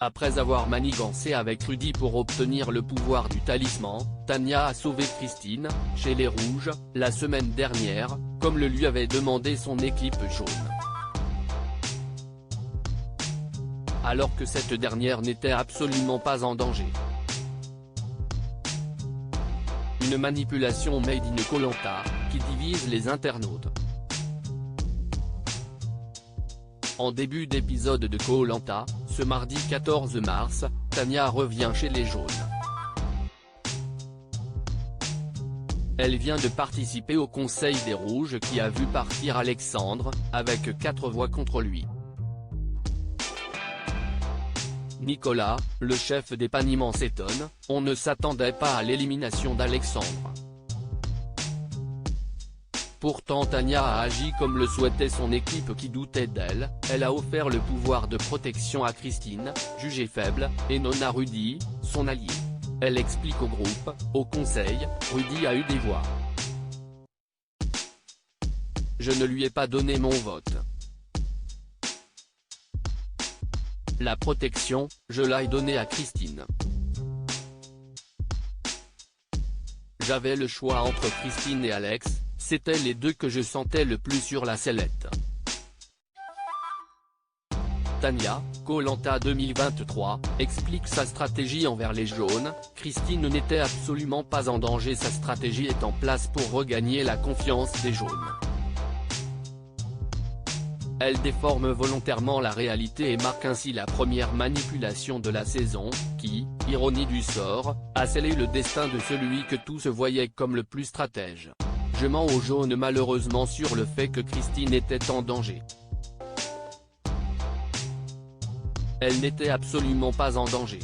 Après avoir manigancé avec Rudy pour obtenir le pouvoir du talisman, Tania a sauvé Christine, chez les Rouges, la semaine dernière, comme le lui avait demandé son équipe jaune. Alors que cette dernière n'était absolument pas en danger. Une manipulation made in Koh-Lanta, qui divise les internautes. En début d'épisode de Koh-Lanta, ce mardi 14 mars, Tania revient chez les jaunes. Elle vient de participer au Conseil des Rouges qui a vu partir Alexandre, avec 4 voix contre lui. Nicolas, le chef des Panimans s'étonne, on ne s'attendait pas à l'élimination d'Alexandre. Pourtant Tania a agi comme le souhaitait son équipe qui doutait d'elle, elle a offert le pouvoir de protection à Christine, jugée faible, et non à Rudy, son allié. Elle explique au groupe, au conseil, Rudy a eu des voix. Je ne lui ai pas donné mon vote. La protection, je l'ai donnée à Christine. J'avais le choix entre Christine et Alex, c'était les deux que je sentais le plus sur la sellette. Tania, Koh-Lanta 2023, explique sa stratégie envers les jaunes. Christine n'était absolument pas en danger, sa stratégie est en place pour regagner la confiance des jaunes. Elle déforme volontairement la réalité et marque ainsi la première manipulation de la saison, qui, ironie du sort, a scellé le destin de celui que tous voyaient comme le plus stratège. Je mens aux jaunes malheureusement sur le fait que Christine était en danger. Elle n'était absolument pas en danger.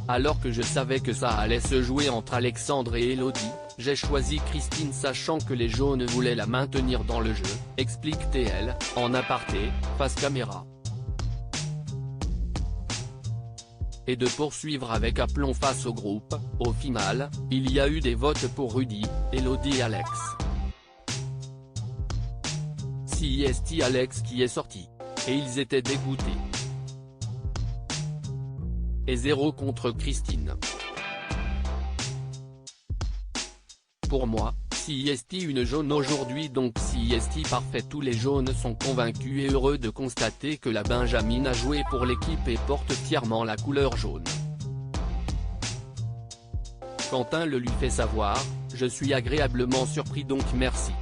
Alors que je savais que ça allait se jouer entre Alexandre et Elodie, j'ai choisi Christine sachant que les jaunes voulaient la maintenir dans le jeu, explique TL, en aparté, face caméra. Et de poursuivre avec aplomb face au groupe, au final, il y a eu des votes pour Rudy, Elodie et Alex. CIST Alex qui est sorti. Et ils étaient dégoûtés. Et 0 contre Christine. Pour moi, CIST une jaune aujourd'hui donc CIST parfait. Tous les jaunes sont convaincus et heureux de constater que la Benjamine a joué pour l'équipe et porte fièrement la couleur jaune. Quentin le lui fait savoir, je suis agréablement surpris donc merci.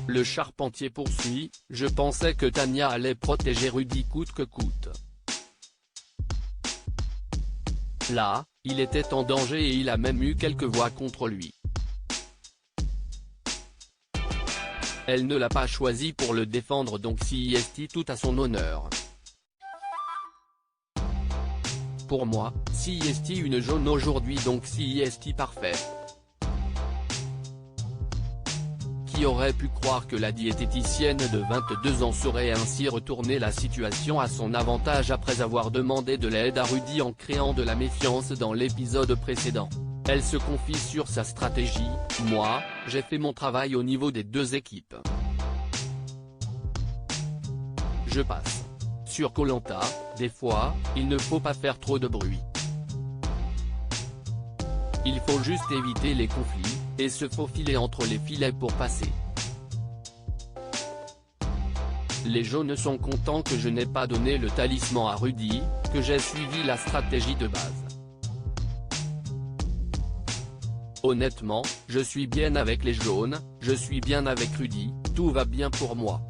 Le charpentier poursuit, je pensais que Tania allait protéger Rudy coûte que coûte. Là, il était en danger et il a même eu quelques voix contre lui. Elle ne l'a pas choisi pour le défendre donc CIST tout à son honneur. Pour moi, CIST une jaune aujourd'hui donc CIST parfait. Qui aurait pu croire que la diététicienne de 22 ans saurait ainsi retourner la situation à son avantage après avoir demandé de l'aide à Rudy en créant de la méfiance dans l'épisode précédent. Elle se confie sur sa stratégie, moi, j'ai fait mon travail au niveau des deux équipes. Je passe. Sur Koh-Lanta, des fois, il ne faut pas faire trop de bruit. Il faut juste éviter les conflits, et se faufiler entre les filets pour passer. Les jaunes sont contents que je n'ai pas donné le talisman à Rudy, que j'ai suivi la stratégie de base. Honnêtement, je suis bien avec les jaunes, je suis bien avec Rudy, tout va bien pour moi.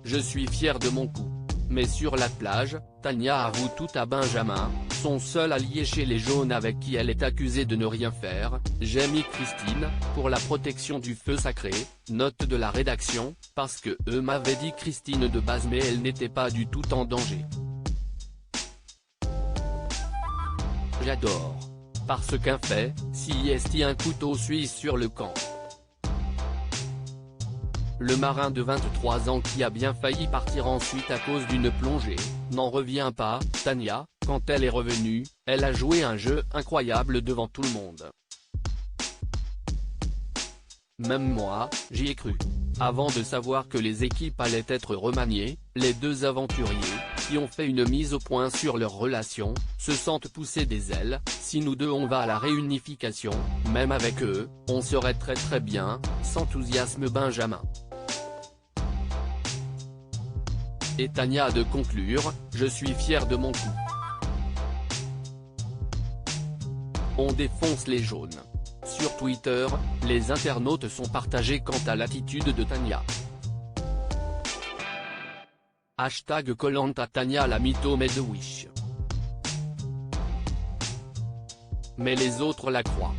Je suis fier de mon coup. Mais sur la plage, Tania avoue tout à Benjamin, son seul allié chez les jaunes avec qui elle est accusée de ne rien faire. J'ai mis Christine, pour la protection du feu sacré, note de la rédaction, parce que eux m'avaient dit Christine de base mais elle n'était pas du tout en danger. J'adore. Parce qu'un fait, CIST un couteau suisse sur le camp. Le marin de 23 ans qui a bien failli partir ensuite à cause d'une plongée, n'en revient pas. Tania, quand elle est revenue, elle a joué un jeu incroyable devant tout le monde. Même moi, j'y ai cru. Avant de savoir que les équipes allaient être remaniées, les deux aventuriers, qui ont fait une mise au point sur leur relation, se sentent pousser des ailes. Si nous deux on va à la réunification, même avec eux, on serait très bien, s'enthousiasme Benjamin. Et Tania a de conclure, je suis fier de mon coup. On défonce les jaunes. Sur Twitter, les internautes sont partagés quant à l'attitude de Tania. Hashtag Koh-Lanta Tania la mythomane de Wish. Mais les autres la croient.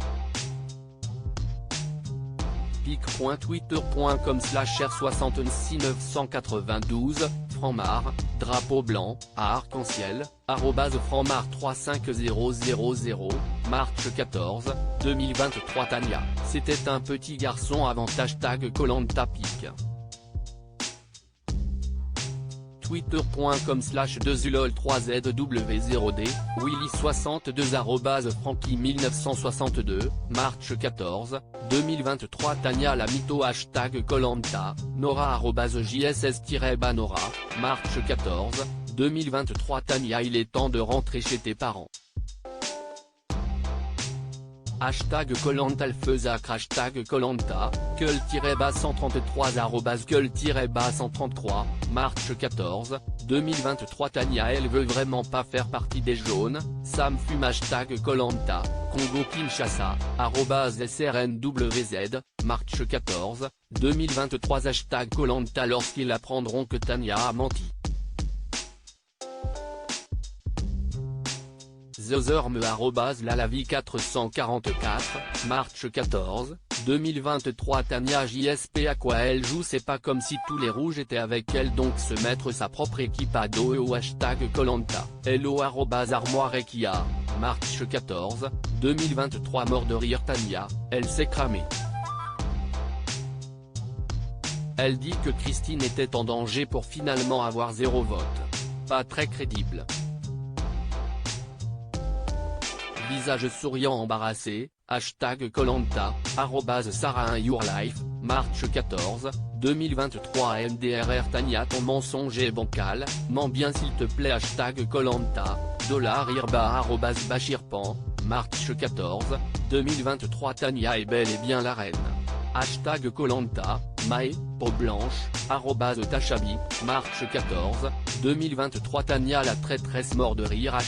pic.twitter.com/r66992, Franmar, drapeau blanc, à arc-en-ciel, @franmar35000, March 14, 2023 Tania, c'était un petit garçon avant #Koh-Lanta pic. Twitter.com/2ulol3zw0d, Willy62 @franky1962, March 14, 2023 Tania la mytho #Koh-Lanta, Nora @jss-banora, March 14, 2023 Tania il est temps de rentrer chez tes parents. #Koh-Lanta Alfeuzac #Koh-Lanta, Keul-133 @Keul-133, March 14, 2023 Tania elle veut vraiment pas faire partie des jaunes, Sam fume #Koh-Lanta, Congo Kinshasa, @SRNWZ, March 14, 2023 #Koh-Lanta lorsqu'ils apprendront que Tania a menti. Zozorme @lalavi444, March 14, 2023 Tania JSP à quoi elle joue c'est pas comme si tous les rouges étaient avec elle donc se mettre sa propre équipe à dos au #Koh-Lanta, hello @armoirekia, March 14, 2023 mort de rire Tania, elle s'est cramée. Elle dit que Christine était en danger pour finalement avoir 0 vote. Pas très crédible. Visage souriant embarrassé, #Koh-Lanta, @Sarah1yourlife, March 14, 2023 MDRR Tania ton mensonge est bancal, mens bien s'il te plaît #Koh-Lanta, $irba @Bachirpan, March 14, 2023 Tania est bel et bien la reine. #Koh-Lanta, Mae, peau blanche, @Tachabi, March 14, 2023 Tania la traîtresse mort de rire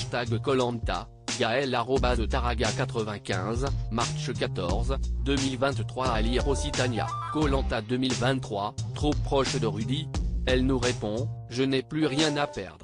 #Koh-Lanta, Gaël @Taraga95, March 14, 2023 à lire aussi Tania, Koh-Lanta 2023, trop proche de Rudy. Elle nous répond, je n'ai plus rien à perdre.